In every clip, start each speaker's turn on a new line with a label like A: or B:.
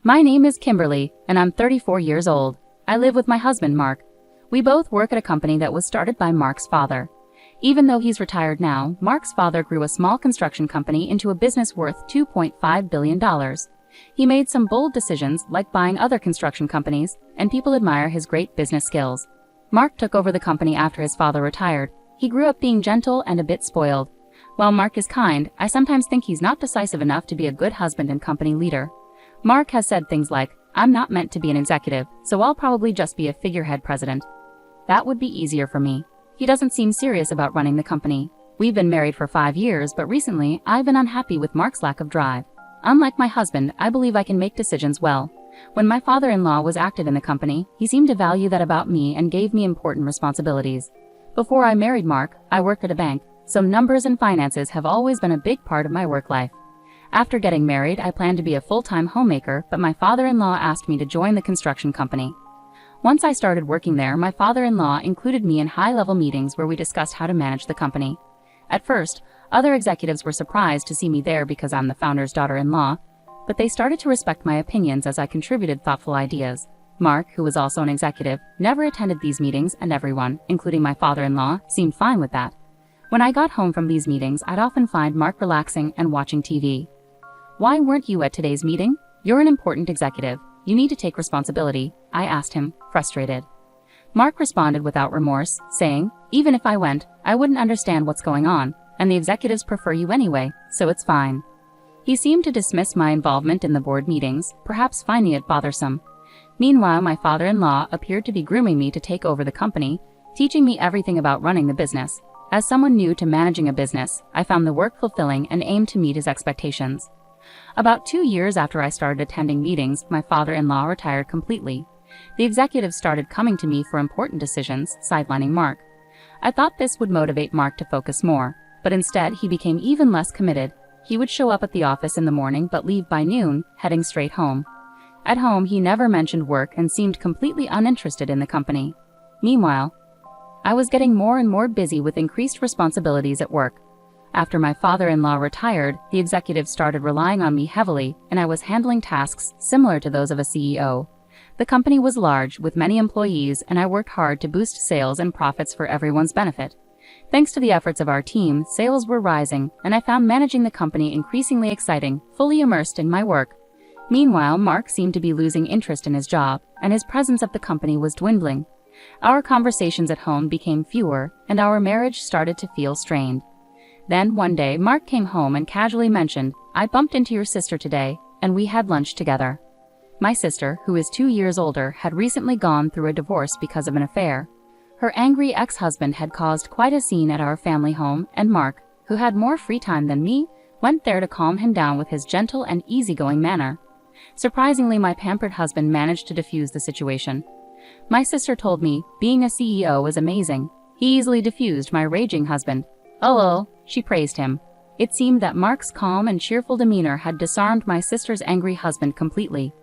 A: My name is Kimberly, and I'm 34 years old. I live with my husband, Mark. We both work at a company that was started by Mark's father. Even though he's retired now, Mark's father grew a small construction company into a business worth $2.5 billion. He made some bold decisions, like buying other construction companies, and people admire his great business skills. Mark took over the company after his father retired. He grew up being gentle and a bit spoiled. While Mark is kind, I sometimes think he's not decisive enough to be a good husband and company leader. Mark has said things like, "I'm not meant to be an executive, so I'll probably just be a figurehead president." That would be easier for me. He doesn't seem serious about running the company. We've been married for 5 years, but recently I've been unhappy with Mark's lack of drive. Unlike my husband, I believe I can make decisions well. When my father-in-law was active in the company, he seemed to value that about me and gave me important responsibilities. Before I married Mark, I worked at a bank, so numbers and finances have always been a big part of my work life. After getting married, I planned to be a full-time homemaker, but my father-in-law asked me to join the construction company. Once I started working there, my father-in-law included me in high-level meetings where we discussed how to manage the company. At first, other executives were surprised to see me there because I'm the founder's daughter-in-law, but they started to respect my opinions as I contributed thoughtful ideas. Mark, who was also an executive, never attended these meetings, and everyone, including my father-in-law, seemed fine with that. When I got home from these meetings, I'd often find Mark relaxing and watching TV. "Why weren't you at today's meeting? You're an important executive. You need to take responsibility," I asked him, frustrated. Mark responded without remorse, saying, "Even if I went, I wouldn't understand what's going on, and the executives prefer you anyway, so it's fine." He seemed to dismiss my involvement in the board meetings, perhaps finding it bothersome. Meanwhile, my father-in-law appeared to be grooming me to take over the company, teaching me everything about running the business. As someone new to managing a business, I found the work fulfilling and aimed to meet his expectations. About 2 years after I started attending meetings, my father-in-law retired completely. The executives started coming to me for important decisions, sidelining Mark. I thought this would motivate Mark to focus more, but instead he became even less committed. He would show up at the office in the morning but leave by noon, heading straight home. At home, he never mentioned work and seemed completely uninterested in the company. Meanwhile, I was getting more and more busy with increased responsibilities at work. After my father-in-law retired, the executives started relying on me heavily, and I was handling tasks similar to those of a CEO. The company was large, with many employees, and I worked hard to boost sales and profits for everyone's benefit. Thanks to the efforts of our team, sales were rising, and I found managing the company increasingly exciting, fully immersed in my work. Meanwhile, Mark seemed to be losing interest in his job, and his presence at the company was dwindling. Our conversations at home became fewer, and our marriage started to feel strained. Then, one day, Mark came home and casually mentioned, "I bumped into your sister today, and we had lunch together." My sister, who is 2 years older, had recently gone through a divorce because of an affair. Her angry ex-husband had caused quite a scene at our family home, and Mark, who had more free time than me, went there to calm him down with his gentle and easygoing manner. Surprisingly, my pampered husband managed to defuse the situation. My sister told me, "Being a CEO is amazing. He easily diffused my raging husband." "Oh," she praised him. It seemed that Mark's calm and cheerful demeanor had disarmed my sister's angry husband completely.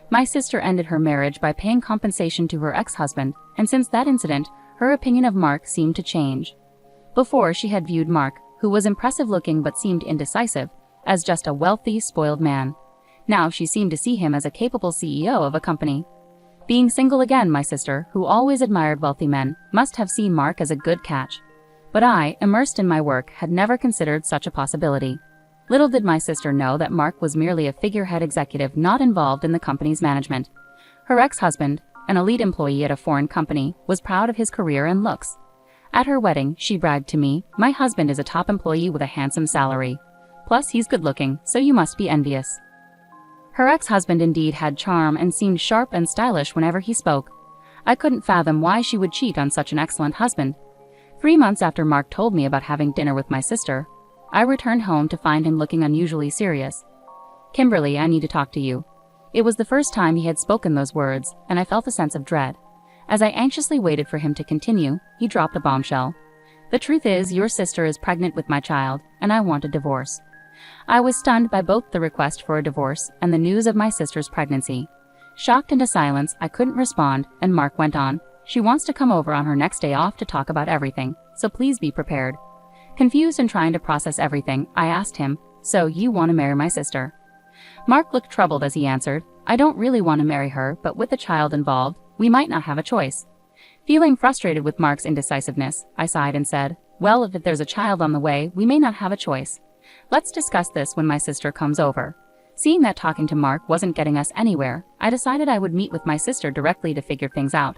A: My sister ended her marriage by paying compensation to her ex-husband, and since that incident, her opinion of Mark seemed to change. Before, she had viewed Mark, who was impressive-looking but seemed indecisive, as just a wealthy, spoiled man. Now she seemed to see him as a capable CEO of a company. Being single again, my sister, who always admired wealthy men, must have seen Mark as a good catch. But I, immersed in my work, had never considered such a possibility. Little did my sister know that Mark was merely a figurehead executive not involved in the company's management. Her ex-husband, an elite employee at a foreign company, was proud of his career and looks. At her wedding, she bragged to me, "My husband is a top employee with a handsome salary. Plus, he's good-looking, so you must be envious." Her ex-husband indeed had charm and seemed sharp and stylish whenever he spoke. I couldn't fathom why she would cheat on such an excellent husband. 3 months after Mark told me about having dinner with my sister, I returned home to find him looking unusually serious. "Kimberly, I need to talk to you." It was the first time he had spoken those words, and I felt a sense of dread. As I anxiously waited for him to continue, he dropped a bombshell. "The truth is, your sister is pregnant with my child, and I want a divorce." I was stunned by both the request for a divorce and the news of my sister's pregnancy. Shocked into silence, I couldn't respond, and Mark went on, "She wants to come over on her next day off to talk about everything, so please be prepared." Confused and trying to process everything, I asked him, "So you want to marry my sister?" Mark looked troubled as he answered, I don't really want to marry her, but with a child involved, we might not have a choice. Feeling frustrated with Mark's indecisiveness, I sighed and said, well, if there's a child on the way, we may not have a choice. Let's discuss this when my sister comes over. Seeing that talking to Mark wasn't getting us anywhere, I decided I would meet with my sister directly to figure things out.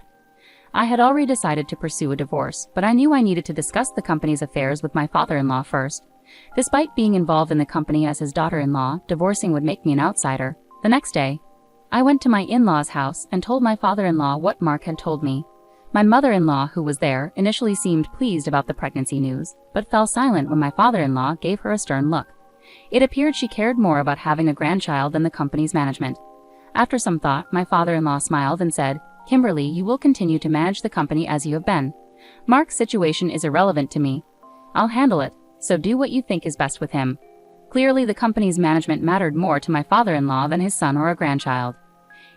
A: I had already decided to pursue a divorce, but I knew I needed to discuss the company's affairs with my father-in-law first. Despite being involved in the company as his daughter-in-law, divorcing would make me an outsider. The next day, I went to my in-law's house and told my father-in-law what Mark had told me. My mother-in-law, who was there, initially seemed pleased about the pregnancy news, but fell silent when my father-in-law gave her a stern look. It appeared she cared more about having a grandchild than the company's management. After some thought, my father-in-law smiled and said, Kimberly, you will continue to manage the company as you have been. Mark's situation is irrelevant to me. I'll handle it, so do what you think is best with him. Clearly, the company's management mattered more to my father-in-law than his son or a grandchild.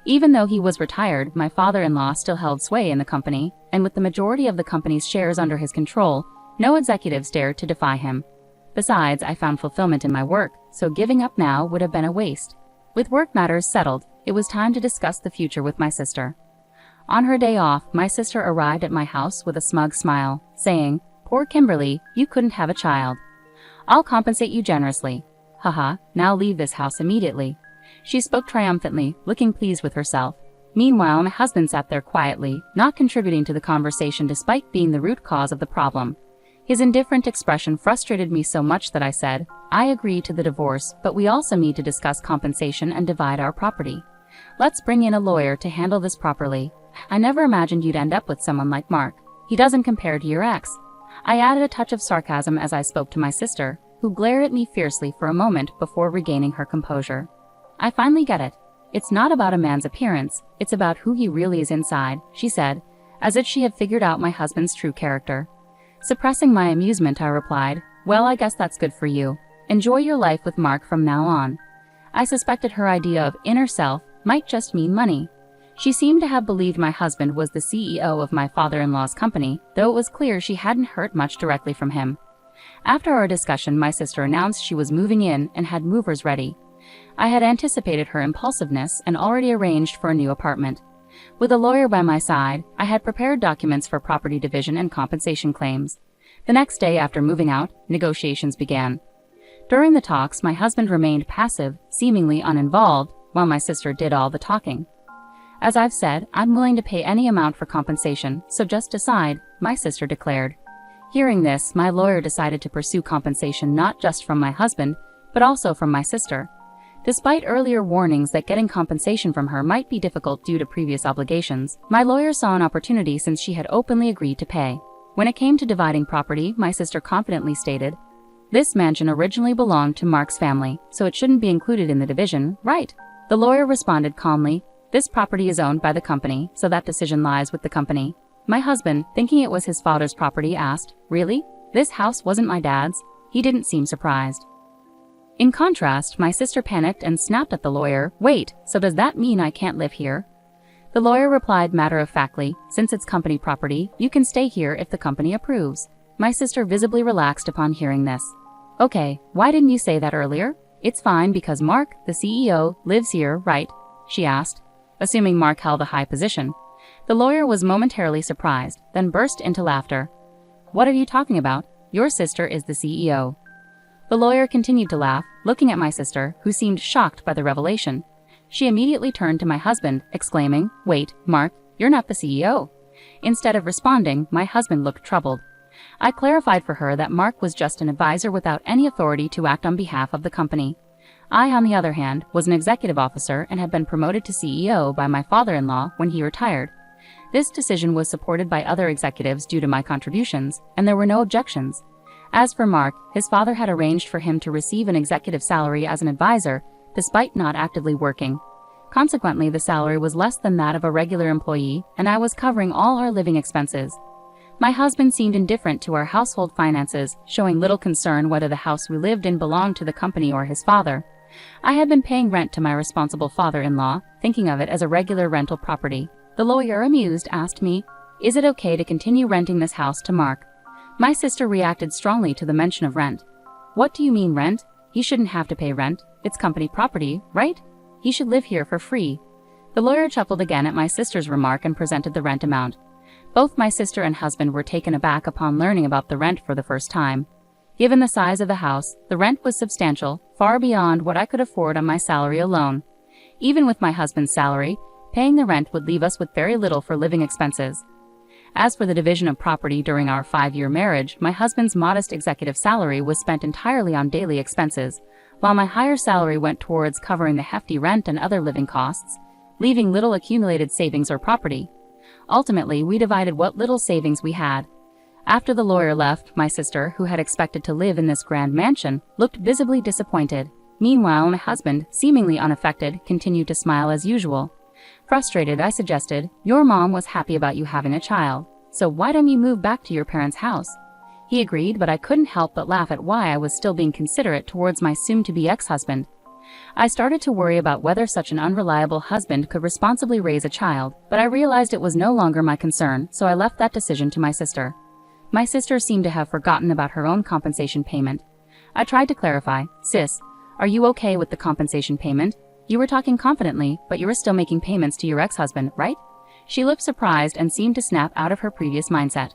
A: Even though he was retired, my father-in-law still held sway in the company, and with the majority of the company's shares under his control, no executives dared to defy him. Besides, I found fulfillment in my work, so giving up now would have been a waste. With work matters settled, it was time to discuss the future with my sister. On her day off, my sister arrived at my house with a smug smile, saying, Poor Kimberly, you couldn't have a child. I'll compensate you generously. Haha, now leave this house immediately. She spoke triumphantly, looking pleased with herself. Meanwhile, my husband sat there quietly, not contributing to the conversation despite being the root cause of the problem. His indifferent expression frustrated me so much that I said, I agree to the divorce, but we also need to discuss compensation and divide our property. Let's bring in a lawyer to handle this properly. I never imagined you'd end up with someone like Mark. He doesn't compare to your ex. I added a touch of sarcasm as I spoke to my sister, who glared at me fiercely for a moment before regaining her composure. I finally get it. It's not about a man's appearance, it's about who he really is inside, she said, as if she had figured out my husband's true character. Suppressing my amusement, I replied, Well, I guess that's good for you. Enjoy your life with Mark from now on. I suspected her idea of inner self might just mean money. She seemed to have believed my husband was the CEO of my father-in-law's company, though it was clear she hadn't heard much directly from him. After our discussion, my sister announced she was moving in and had movers ready. I had anticipated her impulsiveness and already arranged for a new apartment. With a lawyer by my side, I had prepared documents for property division and compensation claims. The next day after moving out, negotiations began. During the talks, my husband remained passive, seemingly uninvolved, while my sister did all the talking. As I've said, I'm willing to pay any amount for compensation, so just decide, my sister declared. Hearing this, my lawyer decided to pursue compensation not just from my husband, but also from my sister. Despite earlier warnings that getting compensation from her might be difficult due to previous obligations, my lawyer saw an opportunity since she had openly agreed to pay. When it came to dividing property, my sister confidently stated, This mansion originally belonged to Mark's family, so it shouldn't be included in the division, right? The lawyer responded calmly, This property is owned by the company, so that decision lies with the company. My husband, thinking it was his father's property, asked, Really? This house wasn't my dad's? He didn't seem surprised. In contrast, my sister panicked and snapped at the lawyer, Wait, so does that mean I can't live here? The lawyer replied matter-of-factly, Since it's company property, you can stay here if the company approves. My sister visibly relaxed upon hearing this. Okay, why didn't you say that earlier? It's fine because Mark, the CEO, lives here, right? She asked, assuming Mark held a high position. The lawyer was momentarily surprised, then burst into laughter. What are you talking about? Your sister is the CEO. The lawyer continued to laugh, looking at my sister, who seemed shocked by the revelation. She immediately turned to my husband, exclaiming, Wait, Mark, you're not the CEO. Instead of responding, my husband looked troubled. I clarified for her that Mark was just an advisor without any authority to act on behalf of the company. I, on the other hand, was an executive officer and had been promoted to CEO by my father-in-law when he retired. This decision was supported by other executives due to my contributions, and there were no objections. As for Mark, his father had arranged for him to receive an executive salary as an advisor, despite not actively working. Consequently, the salary was less than that of a regular employee, and I was covering all our living expenses. My husband seemed indifferent to our household finances, showing little concern whether the house we lived in belonged to the company or his father. I had been paying rent to my responsible father-in-law, thinking of it as a regular rental property. The lawyer, amused, asked me, Is it okay to continue renting this house to Mark? My sister reacted strongly to the mention of rent. What do you mean rent? He shouldn't have to pay rent. It's company property, right? He should live here for free, The lawyer chuckled again at my sister's remark and presented the rent amount. Both my sister and husband were taken aback upon learning about the rent for the first time. Given the size of the house, the rent was substantial, far beyond what I could afford on my salary alone. Even with my husband's salary, paying the rent would leave us with very little for living expenses. As for the division of property during our 5-year marriage, my husband's modest executive salary was spent entirely on daily expenses, while my higher salary went towards covering the hefty rent and other living costs, leaving little accumulated savings or property. Ultimately, we divided what little savings we had. After the lawyer left, my sister, who had expected to live in this grand mansion, looked visibly disappointed. Meanwhile, my husband, seemingly unaffected, continued to smile as usual. Frustrated, I suggested, "Your mom was happy about you having a child, so why don't you move back to your parents' house?" He agreed, but I couldn't help but laugh at why I was still being considerate towards my soon-to-be ex-husband. I started to worry about whether such an unreliable husband could responsibly raise a child, but I realized it was no longer my concern, so I left that decision to my sister. My sister seemed to have forgotten about her own compensation payment. I tried to clarify, "Sis, are you okay with the compensation payment? You were talking confidently, but you were still making payments to your ex-husband, right?" She looked surprised and seemed to snap out of her previous mindset.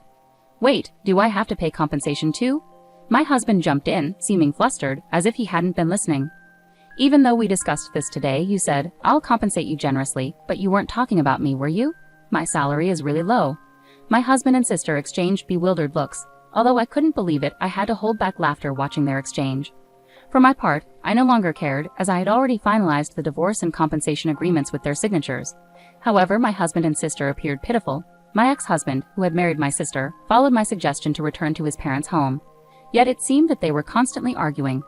A: "Wait, do I have to pay compensation too?" My husband jumped in, seeming flustered, as if he hadn't been listening. "Even though we discussed this today, you said, 'I'll compensate you generously,' but you weren't talking about me, were you? My salary is really low." My husband and sister exchanged bewildered looks. Although I couldn't believe it, I had to hold back laughter watching their exchange. For my part, I no longer cared, as I had already finalized the divorce and compensation agreements with their signatures. However, my husband and sister appeared pitiful. My ex-husband, who had married my sister, followed my suggestion to return to his parents' home. Yet it seemed that they were constantly arguing.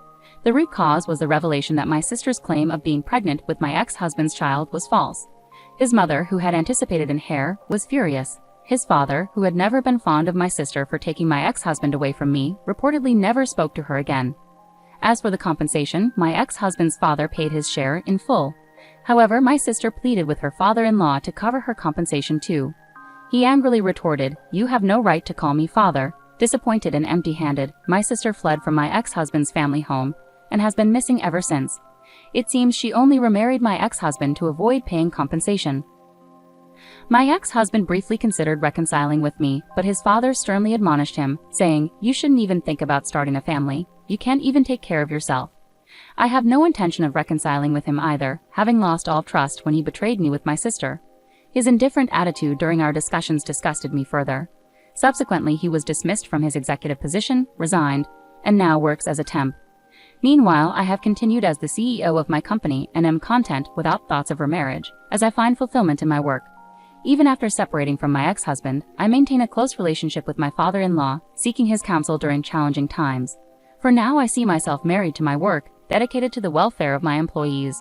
A: The root cause was the revelation that my sister's claim of being pregnant with my ex-husband's child was false. His mother, who had anticipated an heir, was furious. His father, who had never been fond of my sister for taking my ex-husband away from me, reportedly never spoke to her again. As for the compensation, my ex-husband's father paid his share in full. However, my sister pleaded with her father-in-law to cover her compensation too. He angrily retorted, "You have no right to call me father." Disappointed and empty-handed, my sister fled from my ex-husband's family home and has been missing ever since. It seems she only remarried my ex-husband to avoid paying compensation. My ex-husband briefly considered reconciling with me, but his father sternly admonished him, saying, "You shouldn't even think about starting a family. You can't even take care of yourself." I have no intention of reconciling with him either, having lost all trust when he betrayed me with my sister. His indifferent attitude during our discussions disgusted me further. Subsequently, he was dismissed from his executive position, resigned, and now works as a temp. Meanwhile, I have continued as the CEO of my company and am content without thoughts of remarriage, as I find fulfillment in my work. Even after separating from my ex-husband, I maintain a close relationship with my father-in-law, seeking his counsel during challenging times. For now, I see myself married to my work, dedicated to the welfare of my employees.